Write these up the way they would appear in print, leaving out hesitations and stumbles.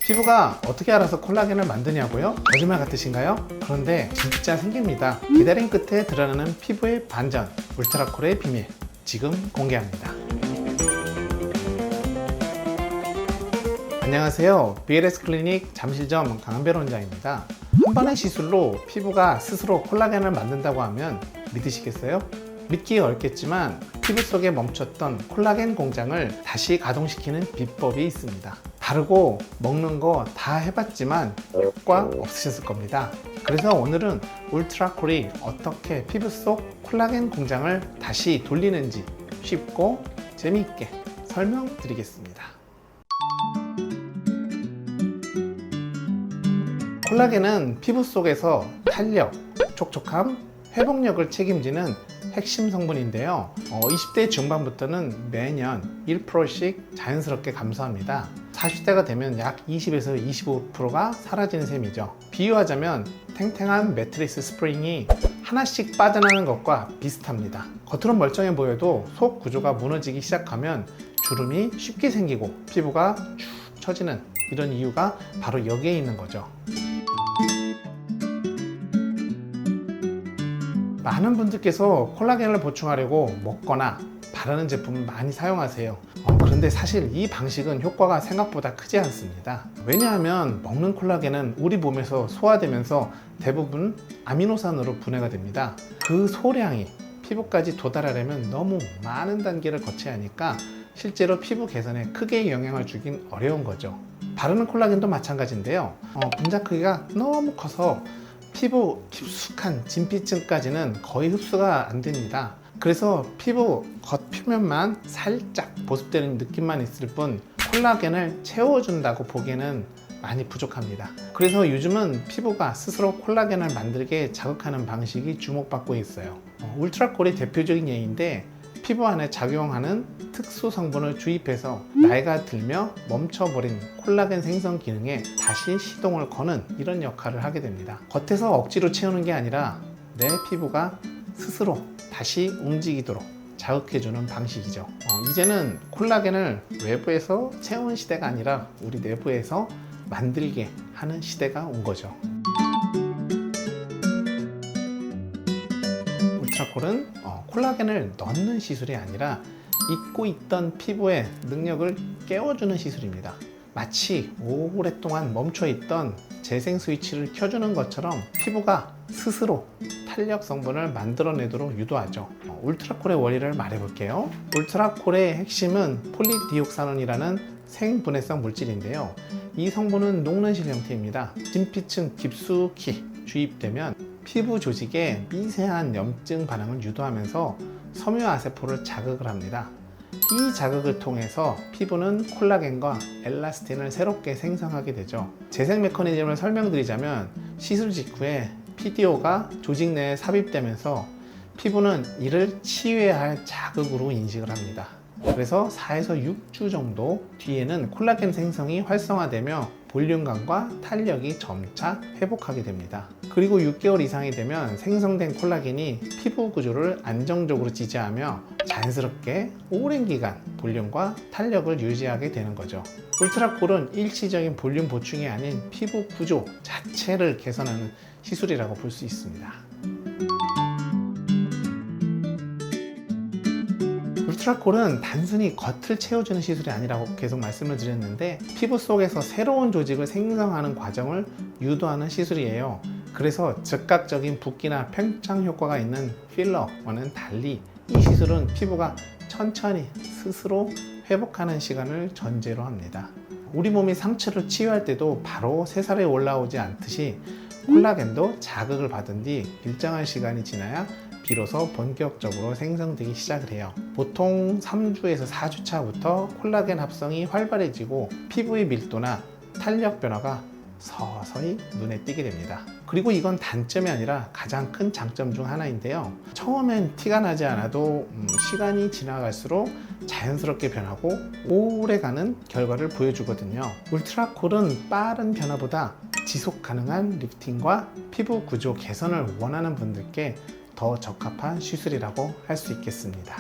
피부가 어떻게 알아서 콜라겐을 만드냐고요? 거짓말 같으신가요? 그런데 진짜 생깁니다. 기다림 끝에 드러나는 피부의 반전, 울트라콜의 비밀, 지금 공개합니다. 안녕하세요. BLS 클리닉 잠실점 강한별 원장입니다. 한 번의 시술로 피부가 스스로 콜라겐을 만든다고 하면 믿으시겠어요? 믿기 어렵겠지만 피부 속에 멈췄던 콜라겐 공장을 다시 가동시키는 비법이 있습니다. 바르고 먹는 거 다 해봤지만 효과 없으셨을 겁니다. 그래서 오늘은 울트라콜이 어떻게 피부 속 콜라겐 공장을 다시 돌리는지 쉽고 재미있게 설명드리겠습니다. 콜라겐은 피부 속에서 탄력, 촉촉함, 회복력을 책임지는 핵심 성분인데요. 20대 중반부터는 매년 1%씩 자연스럽게 감소합니다. 40대가 되면 약 20에서 25%가 사라지는 셈이죠. 비유하자면 탱탱한 매트리스 스프링이 하나씩 빠져나가는 것과 비슷합니다. 겉으로 멀쩡해 보여도 속 구조가 무너지기 시작하면 주름이 쉽게 생기고 피부가 축 처지는 이런 이유가 바로 여기에 있는 거죠. 많은 분들께서 콜라겐을 보충하려고 먹거나 바르는 제품을 많이 사용하세요. 그런데 사실 이 방식은 효과가 생각보다 크지 않습니다. 왜냐하면 먹는 콜라겐은 우리 몸에서 소화되면서 대부분 아미노산으로 분해가 됩니다. 그 소량이 피부까지 도달하려면 너무 많은 단계를 거쳐야 하니까 실제로 피부 개선에 크게 영향을 주긴 어려운 거죠. 바르는 콜라겐도 마찬가지인데요. 분자 크기가 너무 커서 피부 깊숙한 진피층까지는 거의 흡수가 안 됩니다. 그래서 피부 겉표면만 살짝 보습되는 느낌만 있을 뿐 콜라겐을 채워준다고 보기에는 많이 부족합니다. 그래서 요즘은 피부가 스스로 콜라겐을 만들게 자극하는 방식이 주목받고 있어요. 울트라콜이 대표적인 예인데 피부 안에 작용하는 특수 성분을 주입해서 나이가 들며 멈춰버린 콜라겐 생성 기능에 다시 시동을 거는 이런 역할을 하게 됩니다. 겉에서 억지로 채우는 게 아니라 내 피부가 스스로 다시 움직이도록 자극해주는 방식이죠. 이제는 콜라겐을 외부에서 채우는 시대가 아니라 우리 내부에서 만들게 하는 시대가 온 거죠. 울트라콜은 콜라겐을 넣는 시술이 아니라 잊고 있던 피부의 능력을 깨워주는 시술입니다. 마치 오랫동안 멈춰있던 재생 스위치를 켜주는 것처럼 피부가 스스로 탄력 성분을 만들어내도록 유도하죠. 울트라콜의 원리를 말해볼게요. 울트라콜의 핵심은 폴리디옥사논이라는 생분해성 물질인데요. 이 성분은 녹는실 형태입니다. 진피층 깊숙이 주입되면 피부 조직에 미세한 염증 반응을 유도하면서 섬유아세포를 자극을 합니다. 이 자극을 통해서 피부는 콜라겐과 엘라스틴을 새롭게 생성하게 되죠. 재생 메커니즘을 설명드리자면 시술 직후에 PDO가 조직 내에 삽입되면서 피부는 이를 치유해야 할 자극으로 인식을 합니다. 그래서 4에서 6주 정도 뒤에는 콜라겐 생성이 활성화되며 볼륨감과 탄력이 점차 회복하게 됩니다. 그리고 6개월 이상이 되면 생성된 콜라겐이 피부 구조를 안정적으로 지지하며 자연스럽게 오랜 기간 볼륨과 탄력을 유지하게 되는 거죠. 울트라콜은 일시적인 볼륨 보충이 아닌 피부 구조 자체를 개선하는 시술이라고 볼 수 있습니다. 울트라콜은 단순히 겉을 채워주는 시술이 아니라고 계속 말씀을 드렸는데 피부 속에서 새로운 조직을 생성하는 과정을 유도하는 시술이에요. 그래서 즉각적인 붓기나 팽창 효과가 있는 필러와는 달리 이 시술은 피부가 천천히 스스로 회복하는 시간을 전제로 합니다. 우리 몸이 상처를 치유할 때도 바로 새살이 올라오지 않듯이 콜라겐도 자극을 받은 뒤 일정한 시간이 지나야 비로소 본격적으로 생성되기 시작을 해요. 보통 3주에서 4주 차부터 콜라겐 합성이 활발해지고 피부의 밀도나 탄력 변화가 서서히 눈에 띄게 됩니다. 그리고 이건 단점이 아니라 가장 큰 장점 중 하나인데요. 처음엔 티가 나지 않아도 시간이 지나갈수록 자연스럽게 변하고 오래가는 결과를 보여주거든요. 울트라콜은 빠른 변화보다 지속 가능한 리프팅과 피부 구조 개선을 원하는 분들께 더 적합한 시술이라고 할 수 있겠습니다.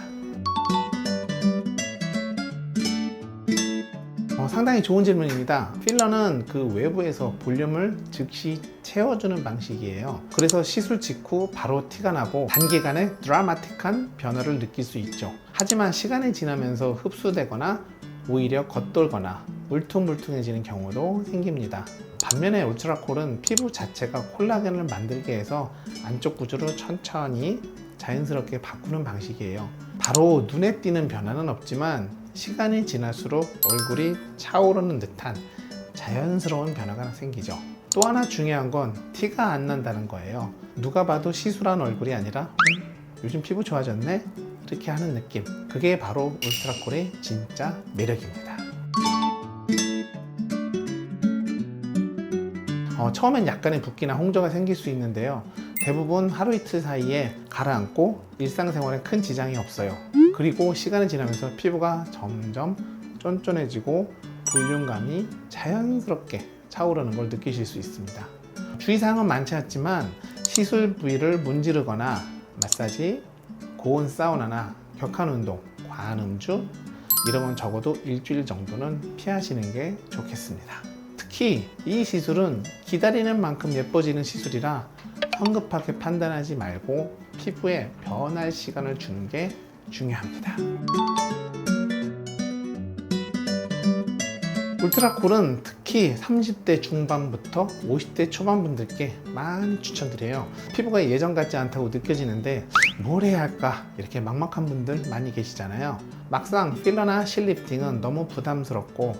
상당히 좋은 질문입니다. 필러는 그 외부에서 볼륨을 즉시 채워주는 방식이에요. 그래서 시술 직후 바로 티가 나고 단기간에 드라마틱한 변화를 느낄 수 있죠. 하지만 시간이 지나면서 흡수되거나 오히려 겉돌거나 울퉁불퉁해지는 경우도 생깁니다. 반면에 울트라콜은 피부 자체가 콜라겐을 만들게 해서 안쪽 구조를 천천히 자연스럽게 바꾸는 방식이에요. 바로 눈에 띄는 변화는 없지만 시간이 지날수록 얼굴이 차오르는 듯한 자연스러운 변화가 생기죠. 또 하나 중요한 건 티가 안 난다는 거예요. 누가 봐도 시술한 얼굴이 아니라 요즘 피부 좋아졌네? 이렇게 하는 느낌. 그게 바로 울트라콜의 진짜 매력입니다. 처음엔 약간의 붓기나 홍조가 생길 수 있는데요. 대부분 하루 이틀 사이에 가라앉고 일상생활에 큰 지장이 없어요. 그리고 시간이 지나면서 피부가 점점 쫀쫀해지고 볼륨감이 자연스럽게 차오르는 걸 느끼실 수 있습니다. 주의사항은 많지 않지만 시술 부위를 문지르거나 마사지, 고온 사우나나 격한 운동, 과한 음주 이런 건 적어도 일주일 정도는 피하시는 게 좋겠습니다. 특히 이 시술은 기다리는 만큼 예뻐지는 시술이라 성급하게 판단하지 말고 피부에 변할 시간을 주는 게 중요합니다. 울트라콜은 특히 30대 중반부터 50대 초반 분들께 많이 추천드려요. 피부가 예전 같지 않다고 느껴지는데 뭘 해야 할까 이렇게 막막한 분들 많이 계시잖아요. 막상 필러나 실리프팅은 너무 부담스럽고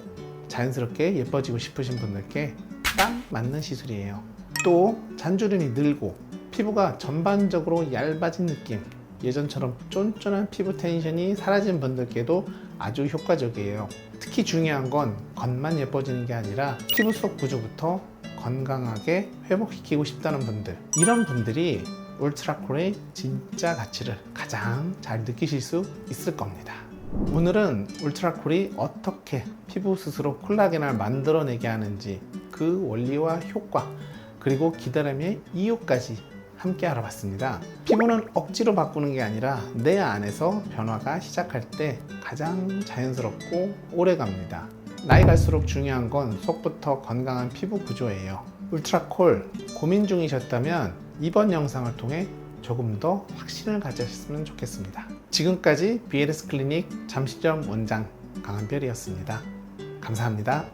자연스럽게 예뻐지고 싶으신 분들께 딱 맞는 시술이에요. 또 잔주름이 늘고 피부가 전반적으로 얇아진 느낌, 예전처럼 쫀쫀한 피부 텐션이 사라진 분들께도 아주 효과적이에요. 특히 중요한 건 겉만 예뻐지는 게 아니라 피부 속 구조부터 건강하게 회복시키고 싶다는 분들, 이런 분들이 울트라콜의 진짜 가치를 가장 잘 느끼실 수 있을 겁니다. 오늘은 울트라콜이 어떻게 피부 스스로 콜라겐을 만들어내게 하는지, 그 원리와 효과, 그리고 기다림의 이유까지 함께 알아봤습니다. 피부는 억지로 바꾸는 게 아니라 내 안에서 변화가 시작할 때 가장 자연스럽고 오래 갑니다. 나이 갈수록 중요한 건 속부터 건강한 피부 구조예요. 울트라콜 고민 중이셨다면 이번 영상을 통해 조금 더 확신을 가지셨으면 좋겠습니다. 지금까지 BLS 클리닉 잠시점 원장 강한별이었습니다. 감사합니다.